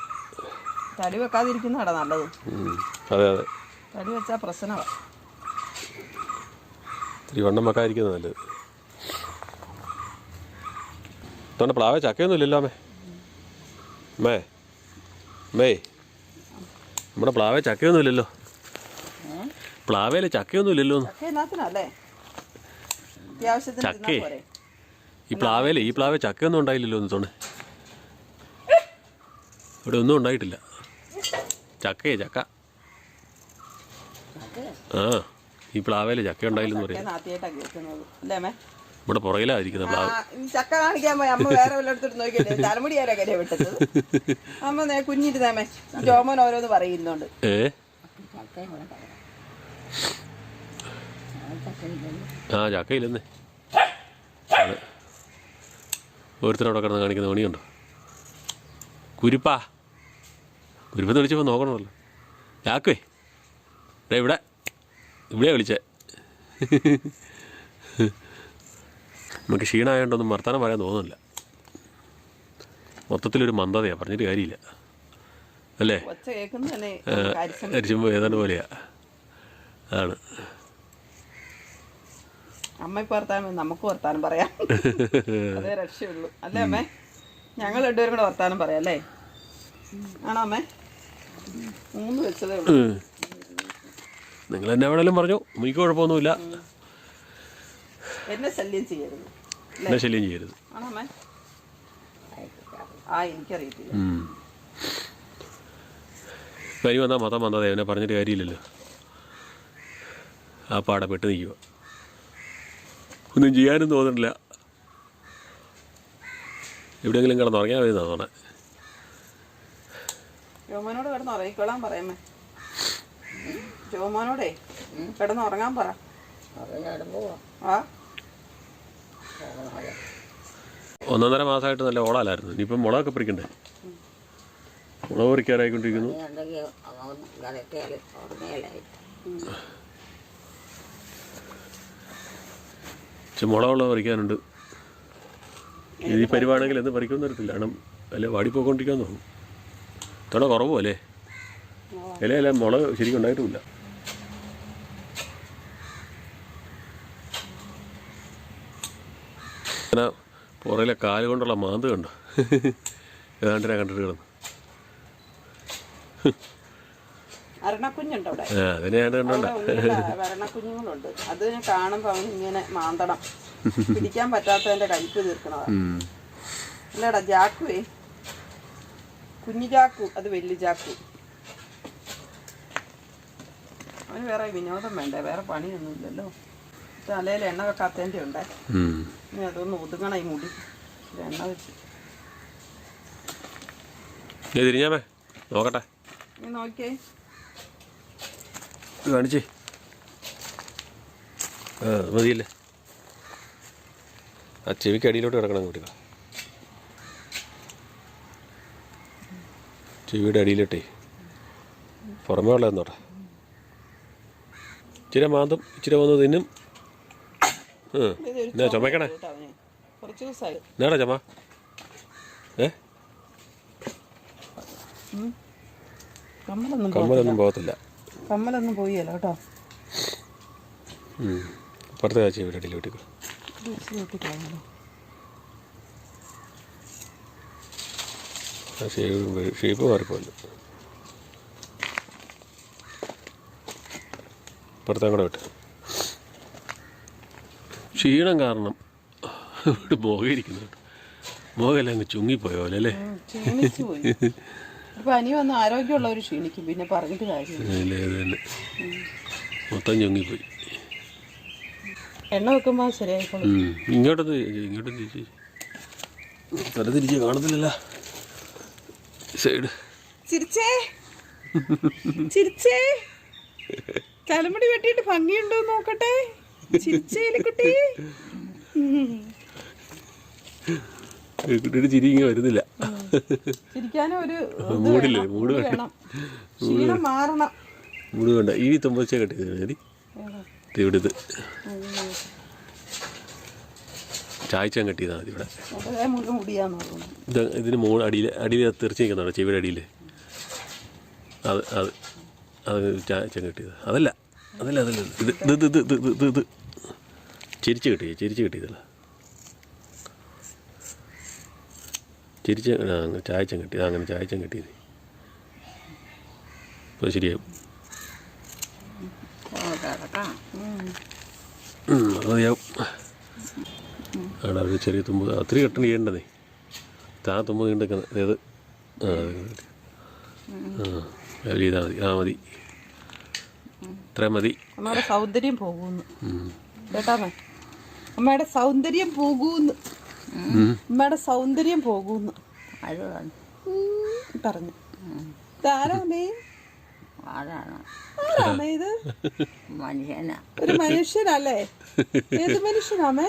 തടി വെക്കാതിരിക്കുന്നതാ നല്ലത്. അതെ അതെ, തടി വെച്ചാൽ പ്രശ്നമാണ്. ഇത്തിരി വണ്ണം വെക്കാതിരിക്കുന്നത് നല്ലത്. തോണ്ട പ്ലാവേ ചക്കയൊന്നും ഇല്ലല്ലോ അമ്മേ. മേ നമ്മുടെ പ്ലാവേ ചക്കയൊന്നും ഇല്ലല്ലോ. പ്ലാവേല് ചക്കയൊന്നും ഇല്ലല്ലോ. ചക്കേ ഈ പ്ലാവേ ചക്കയൊന്നും ഉണ്ടായില്ലല്ലോ എന്ന് തോന്നേ. ഇവിടെ ഒന്നും ഉണ്ടായിട്ടില്ല. ചക്ക ആ ഈ പ്ലാവേല് ചക്ക ഉണ്ടായില്ലെന്ന് പറയാം. ഇവിടെ പുറകിലായിരിക്കുന്ന പ്ലാവ്. ചക്ക കാണിക്കാൻ പോയി അമ്മ വേറെ വല്ലയിടത്തോട്ട് നോക്കിയില്ലേ? തലമുടി ആരൊക്കെ വിട്ടത്? അമ്മ കുഞ്ഞിരുന്നേമേ ജോമോൻ ഓരോന്ന് പറയുന്നുണ്ട്. ആ ചക്കയില്ലെന്നേ. ഓരോരുത്തരവിടെ കിടന്ന് കാണിക്കുന്ന പണിയുണ്ടോ? കുരുപ്പെന്ന് വിളിച്ചപ്പോൾ നോക്കണമല്ലോ. ചാക്കേ ഇവിടെ വിളിച്ചേ. നമുക്ക് ക്ഷീണമായതുകൊണ്ടൊന്നും വർത്തമാനം പറയാൻ തോന്നുന്നില്ല. മൊത്തത്തിലൊരു മന്ദതയാണ്, പറഞ്ഞിട്ട് കാര്യമില്ല അല്ലേ? അരിച്ചുമ്പോൾ ഏതാണ്ട് പോലെയാ. അതാണ്. അമ്മയ്ക്ക് വർത്താനം നമുക്ക് വർത്താനം പറയാം. അതേ രക്ഷയുള്ളൂ അല്ലേ അമ്മേ? ഞങ്ങൾ രണ്ടുപേരും കൂടെ വർത്താനം പറയാം അല്ലേ? ആണോ അമ്മേ? 3 വെച്ചതേ ഉള്ളൂ. നിങ്ങൾ എന്നെ എവിടെയെങ്കിലും പറഞ്ഞു, എനിക്ക് കുഴപ്പമൊന്നുമില്ല. എന്നെ ശല്യം ചെയ്യരുത്. എന്നെ ശല്യം ചെയ്യരുത്. ആണോ അമ്മേ? ആ എനിക്കറിയത്തില്ല. പനി വന്നാൽ മതം വന്നതേ അവനെ പറഞ്ഞിട്ട് കാര്യമില്ലല്ലോ. ആ പാടെ പെട്ട് നിൽക്കുക, ഒന്നും ചെയ്യാനും തോന്നുന്നില്ല. എവിടെയെങ്കിലും കിടന്നുറങ്ങിയാൽ മതി എന്നാണ് തോന്നണേ. ജോമോനോട് കിടന്ന് ഉറങ്ങിക്കോളാൻ പറയാമേ. ജോമോനോടേ കിടന്ന് ഉറങ്ങാൻ പറ. ആ 1.5 മാസമായിട്ട് നല്ല ഓളാലായിരുന്നു. ഇനിയിപ്പം മുളകൊക്കെ പറിക്കണ്ടേ? മുളക് പറിക്കാനായിക്കൊണ്ടിരിക്കുന്നു. മുളകുള്ളത് പറിക്കാനുണ്ട്. ഈ പരിപാടിയാണെങ്കിൽ എന്ത് പറിക്കുമെന്ന് അറിയത്തില്ല. കാരണം അല്ല വാടിപ്പോയിക്കൊണ്ടിരിക്കാന്ന് തോന്നുന്നു. ഇത്തവണ കുറവും അല്ലേ? ഇലയല്ല മുളക് ശരിക്കും ഉണ്ടായിട്ടുമില്ല. അങ്ങനെ പുറയിലെ കാല് കൊണ്ടുള്ള മാന്ത് കണ്ടോ? ഏതാണ്ടിനെ കണ്ടിട്ട് കിടന്നു. അരണക്കുഞ്ഞുണ്ട് അവിടെ. അതിനെയാണ് കണ്ടോണ്ട അരണക്കുഞ്ഞുങ്ങളുണ്ട്. അത് കാണുമ്പോ അവൻ ഇങ്ങനെ മാന്തണം. പിടിക്കാൻ പറ്റാത്തതിന്റെ കയ്പ് തീർക്കണതാ. അല്ലേടാ ജാക്കുവേ, കുഞ്ഞു ജാക്കു, അത് വലിയ ജാക്കു. അവന് വേറെ വിനോദം വേണ്ടേ? വേറെ പണിയൊന്നുമില്ലല്ലോ. തലയിൽ എണ്ണ വെക്കാത്തതിൻ്റെ ഉണ്ടേ. ഇനി അതൊന്ന് ഒതുങ്ങണ ഈ മുടി എണ്ണ വെച്ച്. തിരിഞ്ഞാമേ നോക്കട്ടെ. നീ നോക്കിയേ, കാണിച്ചേ. മതിയല്ലേ? ആ ചെവിക്ക് അടിയിലോട്ട് കിടക്കണം കുട്ടിക. ചെവിയുടെ അടിയിലോട്ടേ പുറമേ ഉള്ളതെന്നോട്ടെ. ഇച്ചിരി മാന്തും, ഇച്ചിരി വന്ന് തിന്നും. എന്നാ ചുമക്കണേ? കുറച്ച് ദിവസമായി. എന്നാടാ ചുമ? കമ്മലൊന്നും പോകത്തില്ല. കമ്മലൊന്നും പോയല്ലോ കേട്ടോ. പുറത്തെ കാഴ്ച ഇവിടെ അടിയിലോട്ട് ഷേപ്പ് മാറിപ്പോല്ലോ. പുറത്തെ കൂടെ വിട്ട് ക്ഷീണം കാരണം ഇവിടെ മുഖയിരിക്കുന്നു. മുഖമെല്ലാം അങ്ങ് ചുങ്ങിപ്പോയോ അല്ലേ? പനി വന്ന് ആരോഗ്യമുള്ളവർ ക്ഷീണിക്കും, പിന്നെ പറഞ്ഞിട്ട് കാര്യമില്ല. മൊത്തം ചുങ്ങിപ്പോയി. എണ്ണ വെക്കുമ്പോ ശരിയായിക്കോളും. ഇങ്ങോട്ടൊന്ന് തിരിച്ച് തല തിരിച്ച് കാണത്തില്ലല്ലോ സൈഡ്. ചിരിച്ചേ ചിരിച്ചേ, തലമുടി വെട്ടിയിട്ട് ഭംഗിയുണ്ടോ നോക്കട്ടെ. ചിരിച്ചേലി കുട്ടി. കുട്ടിയുടെ ചിരി ഇങ്ങനെ വരുന്നില്ല. ചിരിക്കാനും ഒരു മൂടില്ലേ? മൂട് വേണം, ക്ഷീണം മാറണം. മൂട് വേണ്ട. ഈ തുമ്പച്ച കെട്ടിയത് മതി. ഇവിടുത്തെ ചായച്ചാൻ കെട്ടിയതാണ് മതി. ഇവിടെ ഇതിന് അടിയിൽ തെറിച്ച് നിൽക്കുന്നുണ്ടോ ചെവിയുടെ അടിയിൽ? അത് ചായച്ചാൻ കെട്ടിയത് അതല്ല. ഇത് ചിരിച്ച് കെട്ടിയതല്ല. ചായച്ചാൻ കെട്ടിയത്. അങ്ങനെ ചായച്ചാൻ കെട്ടിയത് ഇപ്പോൾ ശരിയാവും. അത് മതിയാവും. അവിടെ ഒരു ചെറിയ തുമ്പ് അത്രയും കെട്ടണ ചെയ്യേണ്ടതേ. തുമ്പ് നീണ്ടെക്കുന്നത് ഏത്? ചെയ്താൽ മതി. മതി, ഇത്രയും മതി. അമ്മയുടെ സൗന്ദര്യം പോകുന്നു കേട്ടാമേ. അമ്മയുടെ സൗന്ദര്യം പോകുന്നു. അമ്മയുടെ സൗന്ദര്യം പോകുന്നു പറഞ്ഞു. ഇതാരാമേ? ആരാമേ ഇത്? ഒരു മനുഷ്യനല്ലേ? ഏത് മനുഷ്യനാമേ?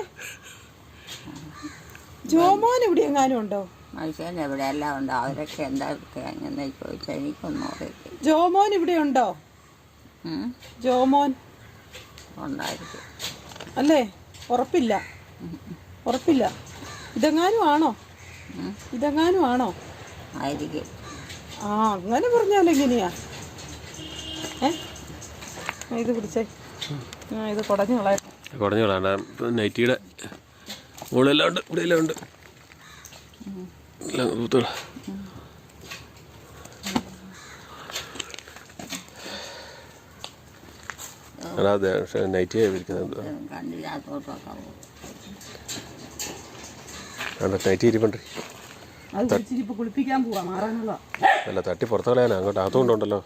ജോമോൻ ഇവിടെ എങ്ങാനും ഉണ്ടോ? മനുഷ്യൻ എവിടെ എല്ലാം ഉണ്ടോ? അവരൊക്കെ എന്താ എങ്ങനെ ചോദിച്ചാൽ എനിക്കൊന്നും അറിയില്ല. ജോമോൻ ഇവിടെ ഉണ്ടോ? ജോമോൻ ഉണ്ടായിരിക്കും അല്ലേ? ഉറപ്പില്ല. ഇതെങ്ങാനും ആണോ? ആയിരിക്കും. അങ്ങനെ പറഞ്ഞാലെങ്ങനെയാ? ഇത് പിടിച്ചേ. ഇത് കുടഞ്ഞു കളയണ്ട. നൈറ്റിയുടെ മുകളിലെല്ലാം ഉണ്ട്, ഇവിടെ എല്ലാം ഉണ്ട്. നൈറ്റിയെ നൈറ്റി ഇരിപ്പുണ്ട്. കുളിപ്പിക്കാൻ പോവാ മാറാനുള്ള. അല്ല തട്ടി പുറത്ത് കളയാനാ. അങ്ങോട്ട് അകത്തുകൊണ്ടുണ്ടല്ലോ.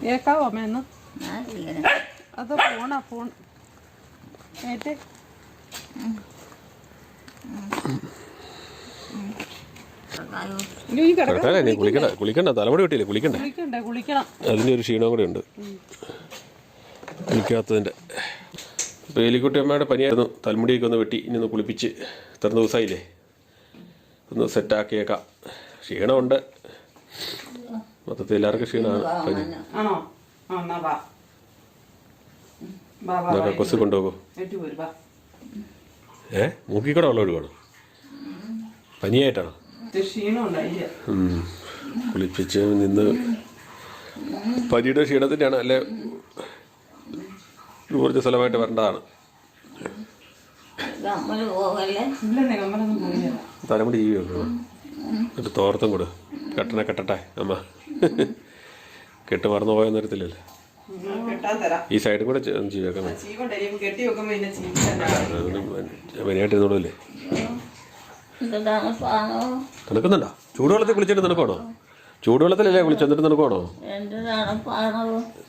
കേക്കാവോ അമ്മയെന്ന്? ഞാൻ ഇങ്ങനെ അത് ഫോണാ ഫോൺ ഏറ്റേ കിടക്കാനേ നീ കുളിക്കണ്ട തലമുടി കിട്ടിയില്ലേ കുളിക്കണ്ടേ? കുളിക്കണം. അതിൻ്റെ ഒരു ക്ഷീണം കൂടെ ഉണ്ട് കുളിക്കാത്തതിൻ്റെ. ഇപ്പോൾ എലിക്കുട്ടി അമ്മയുടെ പനിയായിരുന്നു. തലമുടിയൊക്കെ ഒന്ന് വെട്ടി ഇനി ഒന്ന് കുളിപ്പിച്ച് ഇത്ര ദിവസമായില്ലേ ഒന്ന് സെറ്റാക്കിയേക്കാം. ക്ഷീണമുണ്ട് മൊത്തത്തിൽ എല്ലാവർക്കും ക്ഷീണമാണ്. പനി കൊസ് കൊണ്ടുപോകും. മൂക്കിക്കൂടെ വെള്ളം ഒഴുകണം. പനിയായിട്ടാണോ? കുളിപ്പിച്ച് നിന്ന് പനിയുടെ ക്ഷീണത്തിൻ്റെയാണ് അല്ലെ കുറച്ച് സ്ഥലമായിട്ട് വരേണ്ടതാണ്. തലമുടി ചെയ്യുമോ? ഒരു തോർത്തും കൂടെ കെട്ടട്ടെ അമ്മ. കെട്ട് മറന്നു പോയ നേരത്തില്ലല്ലേ ഈ സൈഡും കൂടെ ചെയ്തേക്കാം. പനിയായിട്ടിരുന്നോളൂല്ലേ? തണുക്കുന്നുണ്ടോ? ചൂടുവെള്ളത്തിൽ കുളിച്ചിട്ട് തണുക്കണോ? ചൂടുവെള്ളത്തിലല്ലേ കുളിച്ചെന്നിട്ട് തണുക്കണോ?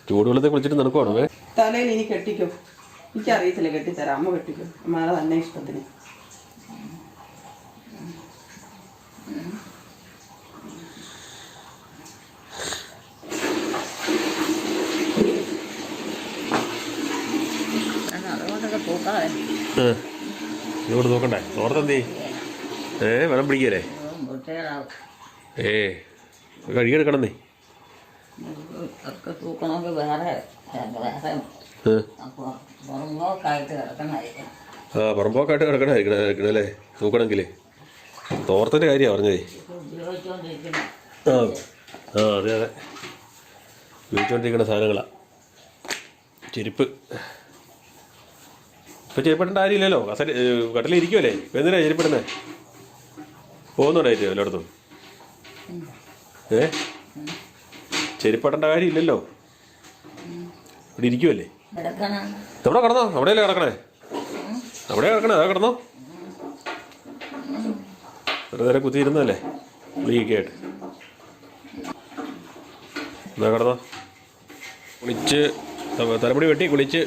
ചൂടുവെള്ളത്തിൽ കുളിച്ചിട്ട് തണുക്കണോ? തലയിൽ ഇനി കെട്ടിക്കും. എനിക്കറിയത്തില്ല, കെട്ടിത്തരാം. അമ്മ കെട്ടിക്കും. അമ്മയുടെ തന്നെ ഇഷ്ടത്തിന്. ഇങ്ങോട്ട് നോക്കണ്ടേ? തോർത്തെന്തേ? വെള്ളം പിടിക്കല്ലേ? കഴുകിയെടുക്കണമെന്നേ. പുറമ്പോക്കായിട്ട് കിടക്കണായിരിക്കണല്ലേ നോക്കണമെങ്കിൽ. തോർത്തിൻ്റെ കാര്യമാണ് പറഞ്ഞതേ. അതെ ഉപയോഗിച്ചുകൊണ്ടിരിക്കുന്ന സാധനങ്ങളാണ്. ചെരുപ്പ് ഇപ്പം ചെരുപ്പിടേണ്ട കാര്യമില്ലല്ലോ. കട്ടിലിരിക്കുമല്ലേ? ഇപ്പം എന്തിനാണ് ചെരുപ്പിടുന്നത്? പോകുന്നുണ്ടായിട്ട് എല്ലായിടത്തും ചെരുപ്പിടേണ്ട കാര്യമില്ലല്ലോ. ഇവിടെ ഇരിക്കുമല്ലേ? അവിടെ കിടന്നോ? അവിടെയല്ലേ കിടക്കണേ? അവിടെ കിടക്കണേ? അതാ കിടന്നോ? ഒരു നേരം കുത്തിയിരുന്നല്ലേ ഗുളികയൊക്കെ ആയിട്ട്. എന്നാ കിടന്നോ? കുളിച്ച് തലമുടി വെട്ടി കുളിച്ച്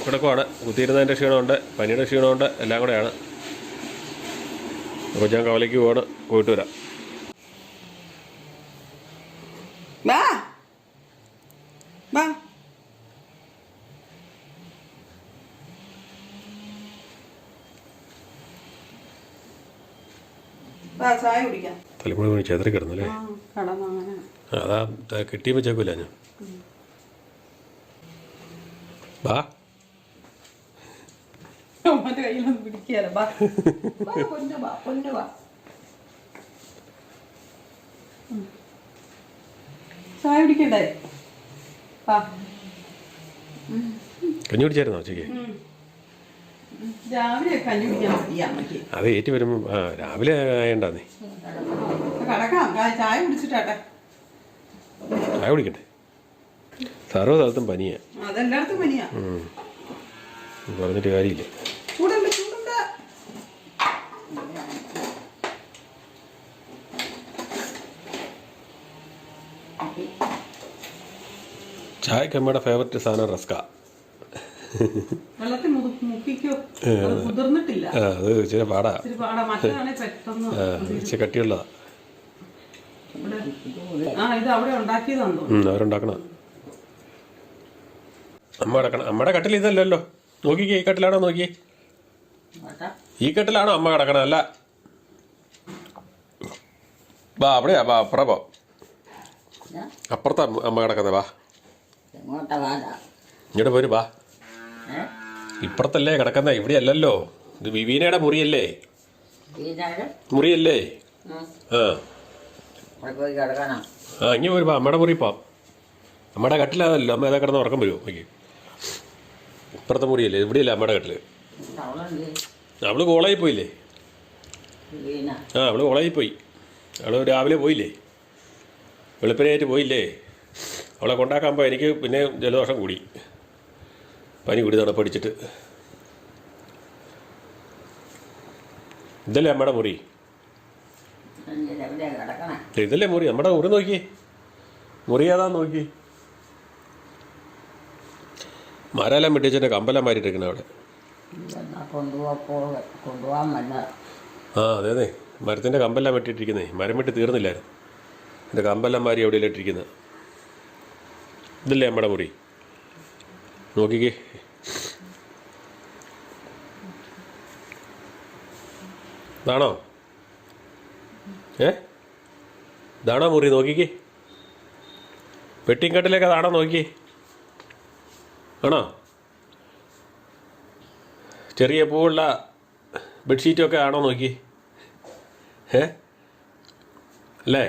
കിടക്കുവാണ്. കുത്തിയിരുന്നതിൻ്റെ ക്ഷീണമുണ്ട്, പനിയുടെ ക്ഷീണമുണ്ട്, എല്ലാം കൂടെയാണ്. അപ്പോൾ ഞാൻ കവലയ്ക്ക് പോവാണ്. പോയിട്ട് വരാം. തലമുടി ചെതറി കിടന്നല്ലേ? അതാ കെട്ടി വെച്ചേക്കൂല ഞാൻ. വാ കയ്യിലൊന്നും പിടിക്കാല. ചായ കുടിക്കണ്ടേ? കഞ്ഞി കുടിച്ചായിരുന്നോ ഉച്ചയ്ക്ക്? രാവിലെ കഞ്ഞി കുടിക്കാൻ മതിയാ. അത് ഏറ്റി വരുമ്പോ രാവിലെ ആയണ്ടാന്നേ. കിടക്കാം. ചായ കുടിച്ചിട്ടാട്ടെ. ചായ കുടിക്കട്ടെ. സർവ്വ സ്ഥലത്തും പനിയാ. അതെല്ലായിടത്തും പനിയാ. പറഞ്ഞിട്ട് കാര്യമില്ല. ചായക്ക് അമ്മയുടെ ഫേവററ്റ് സാധനം റസ്ക. അത് ഇച്ചിരി പാടാ. ഇച്ചിരി കട്ടിയുള്ളതാ. അവരുണ്ടാക്കണ. അമ്മയുടെ കട്ടിൽ ഇതല്ലല്ലോ. നോക്കിക്കേ, ഈ കട്ടിലാണോ? നോക്കിയേ, ഈ കട്ടിലാണോ അമ്മ കിടക്കണ? അല്ല, വാ അവിടെയാ. വാ അപ്പുറം പോ. അപ്പുറത്താ അമ്മ കിടക്കുന്നത്. വാ ഇങ്ങോട്ട് പോര്. വാ ഇപ്പുറത്തല്ലേ കിടക്കുന്ന, ഇവിടെ അല്ലല്ലോ. ഇത് വിവീനയുടെ മുറിയല്ലേ? മുറിയല്ലേ? ഇങ്ങനെ പോര്. വാ അമ്മയുടെ മുറി പോവാം. അമ്മയുടെ കട്ടിലല്ലോ. അമ്മ ഏതാ കിടന്ന് ഉറക്കം വരുമോ? നോക്കി ഇപ്പുറത്തെ മുറിയല്ലേ? ഇവിടെയല്ലേ അമ്മയുടെ കട്ടില്? അവള് കോളേജിൽ പോയില്ലേ? അവള് കോളേജിൽ പോയി. അവള് രാവിലെ പോയില്ലേ? വെളുപ്പിനായിട്ട് പോയില്ലേ? അവളെ കൊണ്ടാക്കുമ്പോൾ എനിക്ക് പിന്നെ ജലദോഷം കൂടി, പനി കൂടി തണുപ്പടിച്ചിട്ട്. ഇതല്ലേ അമ്മയുടെ മുറി? ഇതല്ലേ മുറി? നമ്മുടെ മുറി നോക്കി. മുറി ഏതാന്ന് നോക്കി. മരമെല്ലാം വെട്ടിച്ചതിൻ്റെ കമ്പെല്ലാം മാറ്റിയിട്ടിരിക്കണേ അവിടെ. ഇതെന്നാ കൊണ്ടുപോകാൻ വല്ല ആ അതേന്നേ, മരത്തിൻ്റെ കമ്പെല്ലാം വെട്ടിയിട്ടിരിക്കുന്നേ. മരം വെട്ടി തീർന്നില്ലായിരുന്നു. എൻ്റെ കമ്പെല്ലാം മാറി എവിടെയെല്ലാം ഇട്ടിരിക്കുന്നത്. ഇതല്ലേ നമ്മുടെ മുറി, നോക്കിക്കേ. ഇതാണോ ഇതാണോ മുറി? നോക്കിക്കേ, പെട്ടിങ്കട്ടിലേക്ക് അതാണോ? നോക്കിക്കേ, ആണോ? ചെറിയ പൂവുള്ള ബെഡ്ഷീറ്റൊക്കെ ആണോ? നോക്കി അല്ലേ?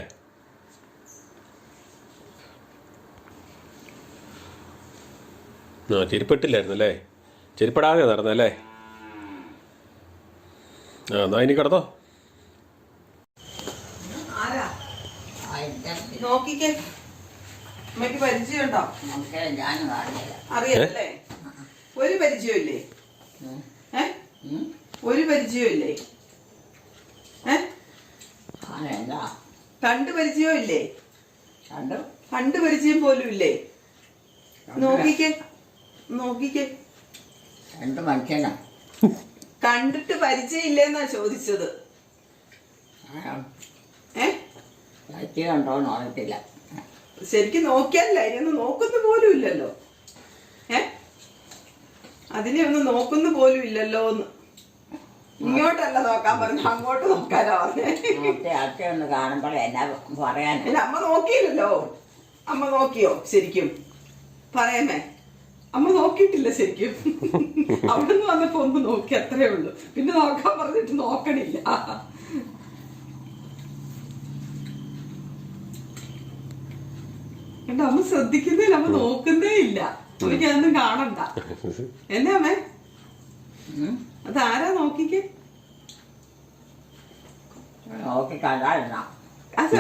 ആ ചെരുപ്പിട്ടില്ലായിരുന്നു അല്ലേ? ചെരുപ്പിടാതെ നടന്നല്ലേ? ആ എന്നാ ഇനി കിടന്നോ. ആരാ നോക്കിക്കേ? അമ്മയ്ക്ക് പരിചയമുണ്ടോ? ഞാൻ കാണില്ല. അറിയാല്ലേ? ഒരു പരിചയമില്ലേ? ഒരു പരിചയമില്ലേ? എന്താ കണ്ട് പരിചയമില്ലേ? കണ്ട് പരിചയം പോലും ഇല്ലേ? നോക്കിക്കേ, നോക്കിക്കേ. രണ്ട് മനുഷ്യനാ കണ്ടിട്ട് പരിചയമില്ലെന്നാ ചോദിച്ചത്. ഉണ്ടോന്ന് അറിയത്തില്ല. ശരിക്കും നോക്കിയാലല്ല, അതിനെ നോക്കുന്ന പോലും ഇല്ലല്ലോ. അതിനെ ഒന്ന് നോക്കുന്ന പോലും ഇല്ലല്ലോ എന്ന്. ഇങ്ങോട്ടല്ല നോക്കാൻ പറഞ്ഞു, അങ്ങോട്ട് നോക്കാനാ പറഞ്ഞേ. ഒന്ന് കാണുമ്പോൾ എന്നാ പറയാൻ. അമ്മ നോക്കിയില്ലല്ലോ. അമ്മ നോക്കിയോ ശരിക്കും? പറയാമേ, അമ്മ നോക്കിയിട്ടില്ല ശരിക്കും. അവിടുന്ന് വന്നപ്പോ ഒന്ന് നോക്കി, അത്രേ ഉള്ളൂ. പിന്നെ നോക്കാൻ പറഞ്ഞിട്ട് നോക്കണില്ല. എന്റെ അമ്മ ശ്രദ്ധിക്കുന്നേ, അമ്മ നോക്കുന്നേ ഇല്ല. എനിക്ക് അതൊന്നും കാണണ്ട. എന്നാ അമ്മേ? അതാരാ? നോക്കിക്കേ. നോക്കി കണ്ടാ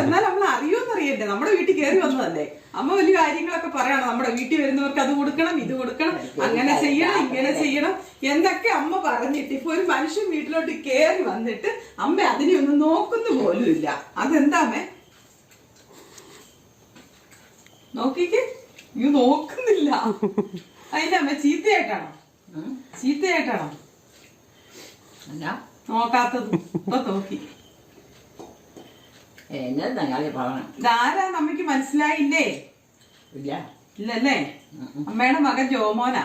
എന്നാൽ നമ്മൾ അറിയോന്നറിയണ്ടേ? നമ്മുടെ വീട്ടിൽ കയറി വന്നതല്ലേ. അമ്മ വലിയ കാര്യങ്ങളൊക്കെ പറയണം. നമ്മുടെ വീട്ടിൽ വരുന്നവർക്ക് അത് കൊടുക്കണം, ഇത് കൊടുക്കണം, അങ്ങനെ ചെയ്യണം, ഇങ്ങനെ ചെയ്യണം എന്തൊക്കെ അമ്മ പറഞ്ഞിട്ട്. ഇപ്പൊ ഒരു മനുഷ്യൻ വീട്ടിലോട്ട് കയറി വന്നിട്ട് അമ്മ അതിനെ ഒന്നും നോക്കുന്നു പോലും ഇല്ല. അതെന്താ അമ്മേ? നോക്കിക്കേ, നീ നോക്കുന്നില്ല. അതിന്റെ അമ്മ ചീത്തയായിട്ടാണോ? ചീത്തയായിട്ടാണോ നോക്കാത്തത്? ഇപ്പൊ നോക്കി. ഇതാരാ അമ്മയ്ക്ക് മനസ്സിലായില്ലേ? ഇല്ലല്ലേ? അമ്മയുടെ മകൻ ജോമോനാ.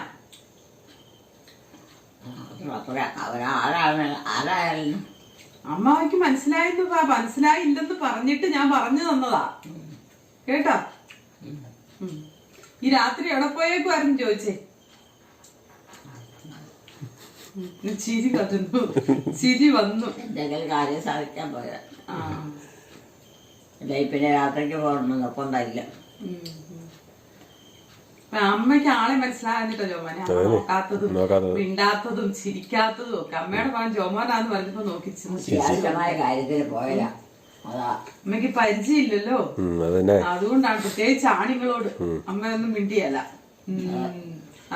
അമ്മയ്ക്ക് മനസ്സിലായില്ലെന്ന് പറഞ്ഞിട്ട് ഞാൻ പറഞ്ഞു തന്നതാ കേട്ടോ. ഈ രാത്രി എവിടെ പോയേക്കുമായിരുന്നു ചോദിച്ചേ? ചിരി കത്തുന്നു, ചിരി വന്നു. എന്തെങ്കിലും കാര്യം സാധിക്കാൻ പോയാ പിന്നെ രാത്രിക്ക് പോകണം നിർബന്ധമില്ല. അമ്മയ്ക്ക് ആളെ മനസ്സിലാകുന്നിട്ടോ ജോമോനെ? നോക്കാത്തതും മിണ്ടാത്തതും ചിരിക്കാത്തതും ഒക്കെ. അമ്മയുടെ മകൻ ജോമോനാന്ന് പറഞ്ഞപ്പോ നോക്കിച്ചു. കാര്യത്തിന് പോയാ അതാ അമ്മയ്ക്ക് പരിചയമില്ലല്ലോ, അതുകൊണ്ടാണ്. പ്രത്യേകിച്ച് ആണിങ്ങളോട് അമ്മയൊന്നും മിണ്ടിയല്ല.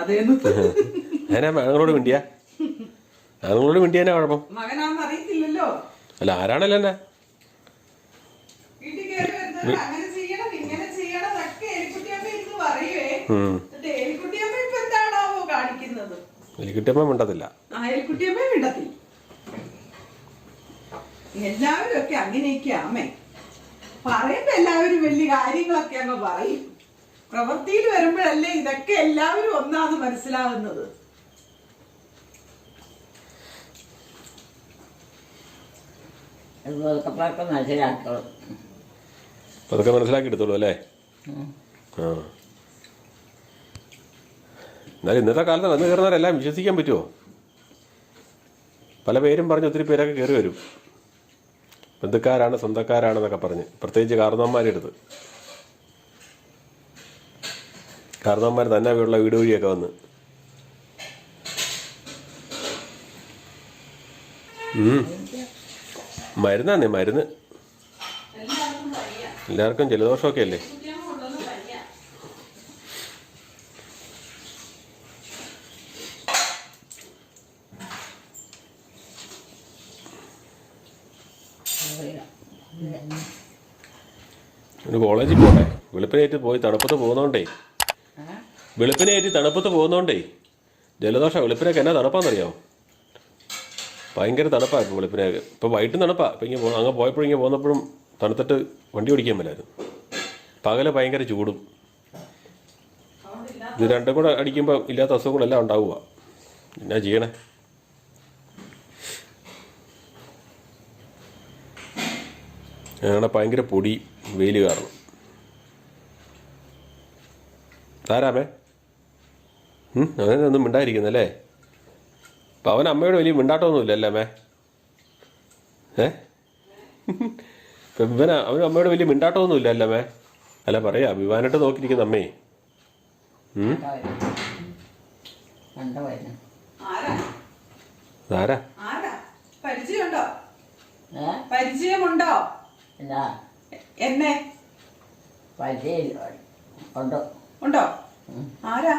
അതേന്ന് ഞങ്ങളോട് മിണ്ടിയാ? ഞങ്ങളോട് മിണ്ടിയാ കുഴപ്പം? മകനാന്ന് അറിയത്തില്ലല്ലോ. അല്ല ആരാണല്ലോ എന്നെ വീട്ടിൽ കയറി വരുന്നവർ അങ്ങനെ ചെയ്യണം, ഇങ്ങനെ ചെയ്യണം എന്നൊക്കെ എലിക്കുട്ടിയമ്മ ഇരുന്ന് പറയുവേ. എലിക്കുട്ടിയമ്മ ഇപ്പൊ എന്താണാവോ കാണിക്കുന്നത്? എലിക്കുട്ടിയമ്മ മിണ്ടത്തില്ല. എലിക്കുട്ടിയമ്മ മിണ്ടത്തില്ല. എല്ലാവരും ഒക്കെ അങ്ങനെയൊക്കെയാ അമ്മേ. പറയുമ്പോ എല്ലാവരും വലിയ കാര്യങ്ങളൊക്കെ അങ്ങ് പറയും. പ്രവൃത്തിയിൽ വരുമ്പോഴല്ലേ ഇതൊക്കെ എല്ലാവരും ഒന്നാന്ന് മനസ്സിലാവുന്നത്. അതൊക്കെ മനസ്സിലാക്കി എടുത്തോളൂ അല്ലേ? ആ എന്നാലും ഇന്നത്തെ കാലത്ത് വന്ന് കയറുന്നവരെല്ലാം വിശ്വസിക്കാൻ പറ്റുമോ? പല പേരും പറഞ്ഞ് ഒത്തിരി പേരൊക്കെ കയറി വരും. ബന്ധുക്കാരാണ്, സ്വന്തക്കാരാണെന്നൊക്കെ പറഞ്ഞ്. പ്രത്യേകിച്ച് കാരണവന്മാരുടെ അടുത്ത്. കാരണവന്മാർ തന്നെ ഉള്ള വീട് വഴിയൊക്കെ വന്ന്. മരുന്നാന്നേ, മരുന്ന്. എല്ലാവർക്കും ജലദോഷമൊക്കെ അല്ലേ? ഒരു കോളേജിൽ പോട്ടെ, വെളുപ്പിനേറ്റ് പോയി തണുപ്പത്ത് പോകുന്നോണ്ടേ വെളുപ്പിനേറ്റി തണുപ്പത്ത് പോകുന്നോണ്ടേ ജലദോഷം. വെളുപ്പിനൊക്കെ എന്നാ തണുപ്പാന്നറിയാമോ? ഭയങ്കര തണുപ്പാണ് ഇപ്പോൾ വെളുപ്പിനൊക്കെ. ഇപ്പോൾ വൈകിട്ടും തണുപ്പാണ്. ഇപ്പം ഇങ്ങനെ അങ്ങ് പോയപ്പോഴിങ്ങനെ പോന്നപ്പോഴും തണുത്തിട്ട് വണ്ടി ഓടിക്കാൻ പറ്റില്ലായിരുന്നു. പകല് ഭയങ്കര ചൂടും. ഇത് രണ്ടും കൂടെ അടിക്കുമ്പോൾ ഇല്ലാത്ത അസുഖങ്ങളെല്ലാം ഉണ്ടാവുക. എന്നാ ചെയ്യണേ? ഞങ്ങളുടെ ഭയങ്കര പൊടി വെയിൽ കാരണം. താരാമേ അവനൊന്നും മിണ്ടായിരിക്കുന്നല്ലേ? അപ്പം അവൻ അമ്മയോട് വലിയ മിണ്ടാട്ടമൊന്നുമില്ല അല്ലേ അമ്മേ? ഇപ്പം അവന് അമ്മയോട് വലിയ മിണ്ടാട്ടമൊന്നുമില്ല അല്ലേ അമ്മേ? അല്ല പറയാ വിവാനായിട്ട് നോക്കിയിരിക്കുന്ന അമ്മേ. ആരാ? പരിചയമുണ്ടോ എന്നെ? ഉണ്ടോ? ആരാ?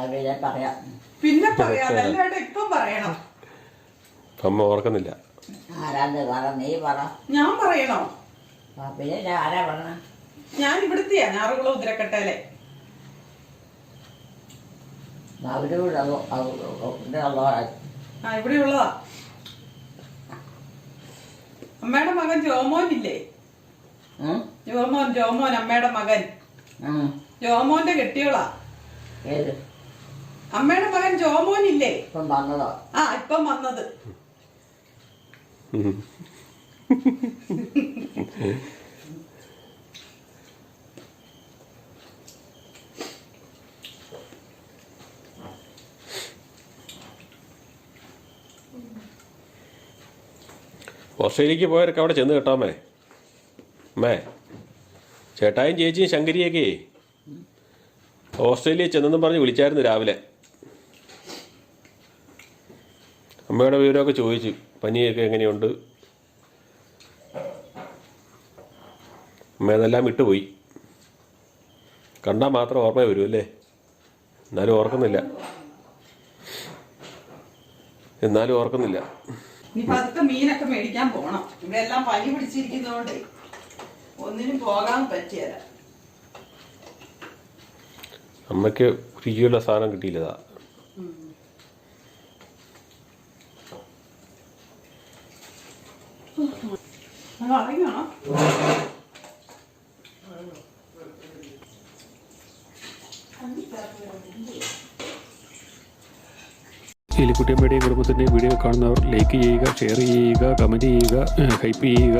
പിന്നെ പറയാം. ഇപ്പം പറയണം. അമ്മ ഓർക്കുന്നില്ല. ഞാൻ പറയണോ? പിന്നെ ആരാ പറഞ്ഞ? ഞാൻ ഇവിടുത്തെയാ, ഞാറുകുളം ഉതിരക്കട്ടയിലെ. ഇവിടെ ഉള്ളതാ. അമ്മയുടെ മകൻ ജോമോൻ ഇല്ലേ? ജോമോൻ അമ്മയുടെ മകൻ. ജോമോന്റെ കെട്ടിയോളാ. അമ്മയുടെ മകൻ ജോമോൻ ഇല്ലേ? ഇപ്പം വന്നത്. ഓസ്ട്രേലിയക്ക് പോയവരൊക്കെ അവിടെ ചെന്ന് കേട്ടോ അമ്മേ. ചേട്ടായും ചേച്ചിയും ശങ്കരിയൊക്കെ ഓസ്ട്രേലിയ ചെന്നെന്നും പറഞ്ഞ് വിളിച്ചായിരുന്നു രാവിലെ. അമ്മയുടെ വിവരമൊക്കെ ചോദിച്ചു, പനിയൊക്കെ എങ്ങനെയുണ്ട്. അമ്മ അതെല്ലാം വിട്ടുപോയി. കണ്ടാൽ മാത്രം ഓർമ്മ വരുമല്ലേ? എന്നാലും ഓർക്കുന്നില്ല. ഇനി പതുക്കെ മീനൊക്കെ മേടിക്കാൻ പോണം. ഇവിടെ എല്ലാം പനി പിടിച്ചിരിക്കുന്നതുകൊണ്ട് ഒന്നിനും പോകാൻ പറ്റിയല്ല. അമ്മയ്ക്ക് രുചിയുള്ള സാധനം കിട്ടിയില്ലതാ. അറിയണോ? എലിക്കുട്ടിയമ്മയുടെയും കുടുംബത്തിൻ്റെയും വീഡിയോ കാണുന്നവർ ലൈക്ക് ചെയ്യുക, ഷെയർ ചെയ്യുക, കമൻറ്റ് ചെയ്യുക, ഹൈപ്പ് ചെയ്യുക.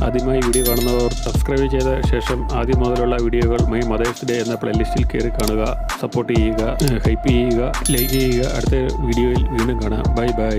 ആദ്യമായി വീഡിയോ കാണുന്നവർ സബ്സ്ക്രൈബ് ചെയ്ത ശേഷം ആദ്യം മുതലുള്ള വീഡിയോകൾ മൈ മദേഴ്സ് ഡേ എന്ന പ്ലേലിസ്റ്റിൽ കയറി കാണുക. സപ്പോർട്ട് ചെയ്യുക, ഹൈപ്പ് ചെയ്യുക, ലൈക്ക് ചെയ്യുക. അടുത്ത വീഡിയോയിൽ വീണ്ടും കാണാം. ബൈ.